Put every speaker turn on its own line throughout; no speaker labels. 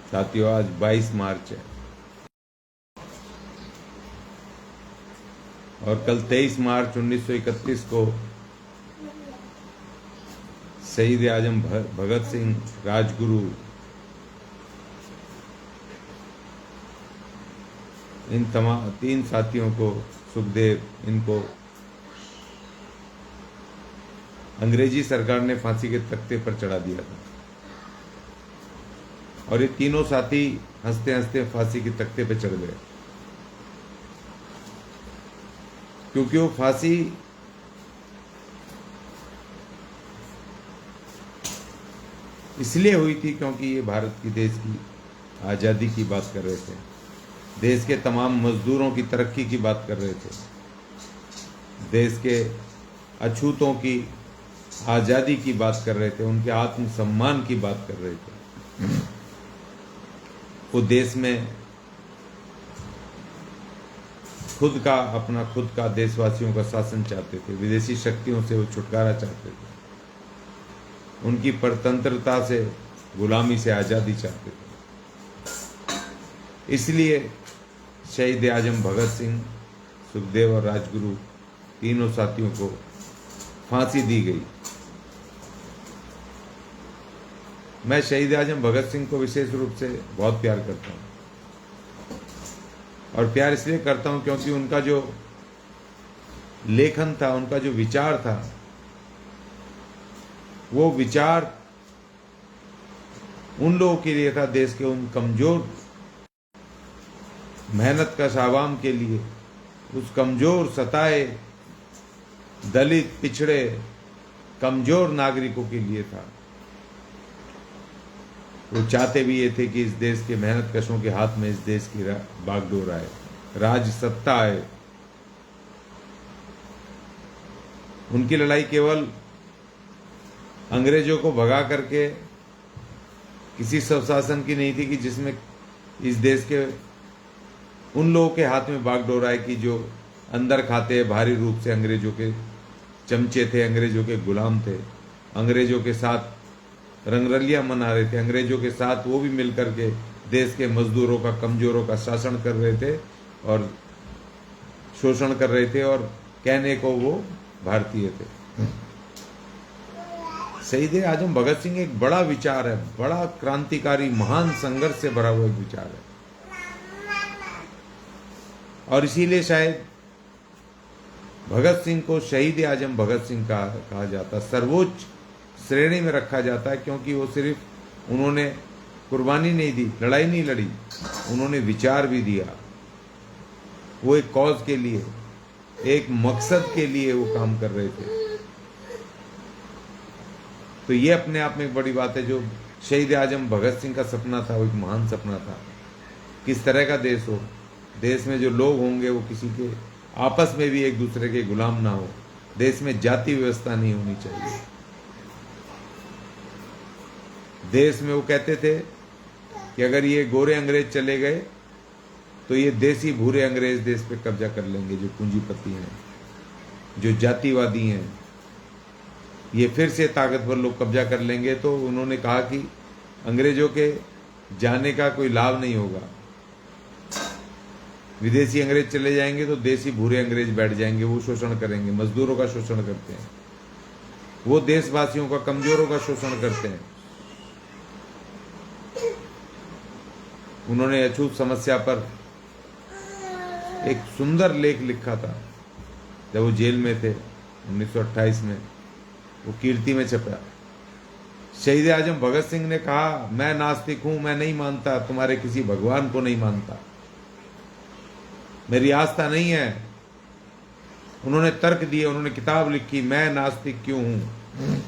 साथियों, आज 22 मार्च है और कल 23 मार्च 1931 को शहीद आजम भगत सिंह, राजगुरु, इन तमाम 3 साथियों को, सुखदेव, इनको अंग्रेजी सरकार ने फांसी के तख्ते पर चढ़ा दिया था। और ये तीनों साथी हंसते हंसते फांसी के तख्ते पर चढ़ गए, क्योंकि वो फांसी इसलिए हुई थी क्योंकि ये भारत की, देश की आज़ादी की बात कर रहे थे, देश के तमाम मजदूरों की तरक्की की बात कर रहे थे, देश के अछूतों की आज़ादी की बात कर रहे थे, उनके आत्मसम्मान की बात कर रहे थे। वो देश में खुद का देशवासियों का शासन चाहते थे, विदेशी शक्तियों से वो छुटकारा चाहते थे, उनकी परतंत्रता से, गुलामी से आज़ादी चाहते थे। इसलिए शहीद आजम भगत सिंह, सुखदेव और राजगुरु तीनों साथियों को फांसी दी गई। मैं शहीद आजम भगत सिंह को विशेष रूप से बहुत प्यार करता हूँ, और प्यार इसलिए करता हूँ क्योंकि उनका जो लेखन था, उनका जो विचार था, वो विचार उन लोगों के लिए था, देश के उन कमजोर, मेहनत कश आवाम के लिए, उस कमजोर, सताए, दलित, पिछड़े, कमजोर नागरिकों के लिए था। वो चाहते भी ये थे कि इस देश के मेहनत कशों के हाथ में इस देश की बागडोर आए, राज सत्ता आए। उनकी लड़ाई केवल अंग्रेजों को भगा करके किसी स्वशासन की नहीं थी कि जिसमें इस देश के उन लोगों के हाथ में बागडोर आए कि जो अंदर खाते भारी रूप से अंग्रेजों के चमचे थे, अंग्रेजों के गुलाम थे, अंग्रेजों के साथ रंगरलियां मना रहे थे, अंग्रेजों के साथ वो भी मिलकर के देश के मजदूरों का, कमजोरों का शासन कर रहे थे और शोषण कर रहे थे, और कहने को वो भारतीय थे। शहीद आजम भगत सिंह एक बड़ा विचार है, बड़ा क्रांतिकारी, महान संघर्ष से भरा हुआ एक विचार है, और इसीलिए शायद भगत सिंह को शहीद आजम भगत सिंह कहा जाता, सर्वोच्च श्रेणी में रखा जाता है, क्योंकि वो सिर्फ उन्होंने कुर्बानी नहीं दी, लड़ाई नहीं लड़ी, उन्होंने विचार भी दिया। वो एक कॉज के लिए, एक मकसद के लिए वो काम कर रहे थे। तो ये अपने आप में एक बड़ी बात है। जो शहीद आजम भगत सिंह का सपना था, वो एक महान सपना था। किस तरह का देश हो, देश में जो लोग होंगे वो किसी के आपस में भी एक दूसरे के गुलाम ना हो, देश में जाति व्यवस्था नहीं होनी चाहिए। देश में वो कहते थे कि अगर ये गोरे अंग्रेज चले गए तो ये देसी भूरे अंग्रेज देश पे कब्जा कर लेंगे, जो पूंजीपति हैं, जो जातिवादी हैं, ये फिर से ताकतवर लोग कब्जा कर लेंगे। तो उन्होंने कहा कि अंग्रेजों के जाने का कोई लाभ नहीं होगा, विदेशी अंग्रेज चले जाएंगे तो देसी भूरे अंग्रेज बैठ जाएंगे, वो शोषण करेंगे, मजदूरों का शोषण करते हैं, वो देशवासियों का, कमजोरों का शोषण करते हैं। उन्होंने अछूत समस्या पर एक सुंदर लेख लिखा था जब वो जेल में थे 1928 में, वो कीर्ति में छपा। शहीद आजम भगत सिंह ने कहा, मैं नास्तिक हूं, मैं नहीं मानता, तुम्हारे किसी भगवान को नहीं मानता, मेरी आस्था नहीं है। उन्होंने तर्क दिए, उन्होंने किताब लिखी, मैं नास्तिक क्यों हूं।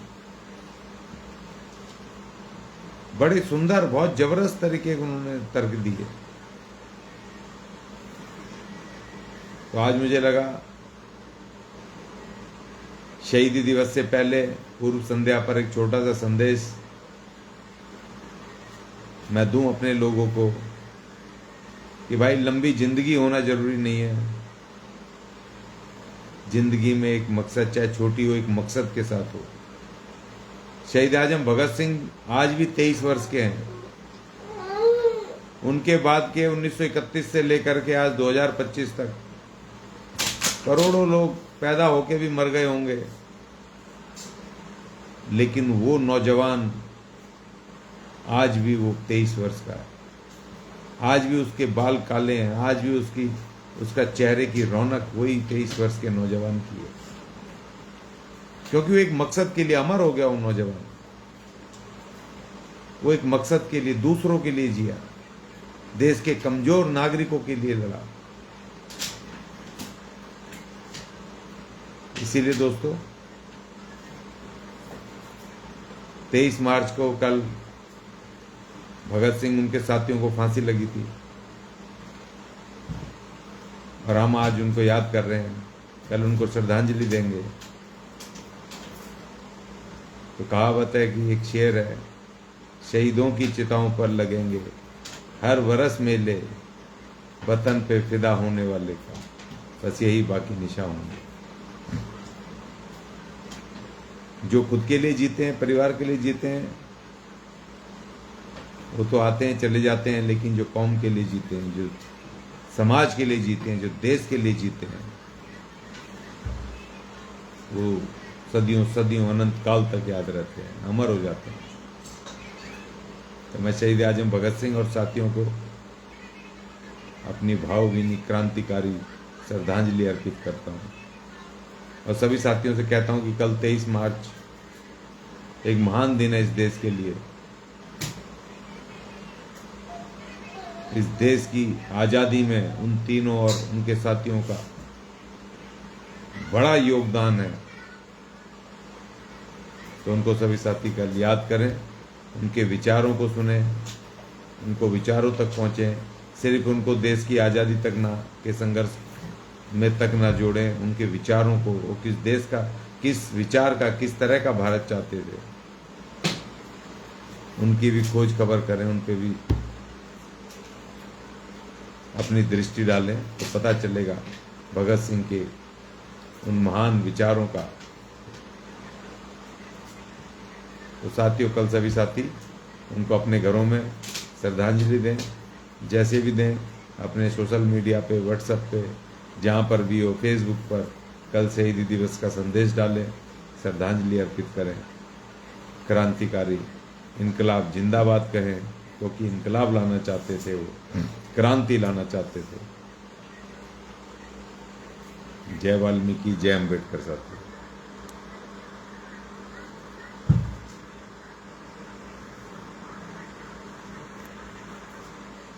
बड़े सुंदर, बहुत जबरदस्त तरीके के उन्होंने तर्क दिए। तो आज मुझे लगा शहीदी दिवस से पहले पूर्व संध्या पर एक छोटा सा संदेश मैं दूं अपने लोगों को कि भाई, लंबी जिंदगी होना जरूरी नहीं है। जिंदगी में एक मकसद, चाहे छोटी हो, एक मकसद के साथ हो। शहीद आजम भगत सिंह आज भी 23 वर्ष के हैं, उनके बाद के 1931 से लेकर के आज 2025 तक करोड़ों लोग पैदा होके भी मर गए होंगे, लेकिन वो नौजवान आज भी वो 23 वर्ष का है, आज भी उसके बाल काले हैं, आज भी उसका चेहरे की रौनक वही 23 वर्ष के नौजवान की है, क्योंकि वो एक मकसद के लिए अमर हो गया। वो नौजवान, वो एक मकसद के लिए, दूसरों के लिए जिया, देश के कमजोर नागरिकों के लिए लड़ा। इसीलिए दोस्तों 23 मार्च को कल भगत सिंह, उनके साथियों को फांसी लगी थी और हम आज उनको याद कर रहे हैं, कल उनको श्रद्धांजलि देंगे। तो कहावत है कि एक शेर है, शहीदों की चिताओं पर लगेंगे हर बरस मेले, वतन पे फिदा होने वाले का बस यही बाकी निशा होंगे। जो खुद के लिए जीते हैं, परिवार के लिए जीते हैं, वो तो आते हैं चले जाते हैं, लेकिन जो कौम के लिए जीते हैं, जो समाज के लिए जीते हैं, जो देश के लिए जीते हैं, वो सदियों सदियों अनंत काल तक याद रहते हैं, अमर हो जाते हैं। तो मैं शहीद आजम भगत सिंह और साथियों को अपनी भावभीनी क्रांतिकारी श्रद्धांजलि अर्पित करता हूँ और सभी साथियों से कहता हूँ कि कल 23 मार्च एक महान दिन है इस देश के लिए। इस देश की आज़ादी में उन तीनों और उनके साथियों का बड़ा योगदान है, तो उनको सभी साथी कल याद करें, उनके विचारों को सुने, उनको विचारों तक पहुँचें, सिर्फ उनको देश की आज़ादी तक ना के संघर्ष में तक ना जोड़ें, उनके विचारों को, वो किस देश का, किस विचार का, किस तरह का भारत चाहते थे, उनकी भी खोज खबर करें, उन पे भी अपनी दृष्टि डालें, तो पता चलेगा भगत सिंह के उन महान विचारों का। तो साथियों, कल सभी साथी उनको अपने घरों में श्रद्धांजलि दें, जैसे भी दें, अपने सोशल मीडिया पे, व्हाट्सएप पे, जहाँ पर भी हो, फेसबुक पर कल शहीदी दिवस का संदेश डालें, श्रद्धांजलि अर्पित करें। क्रांतिकारी इनकलाब जिंदाबाद कहें, क्योंकि इनकलाब लाना चाहते थे, वो क्रांति लाना चाहते थे। जय वाल्मीकि, जय अम्बेडकर साथियों।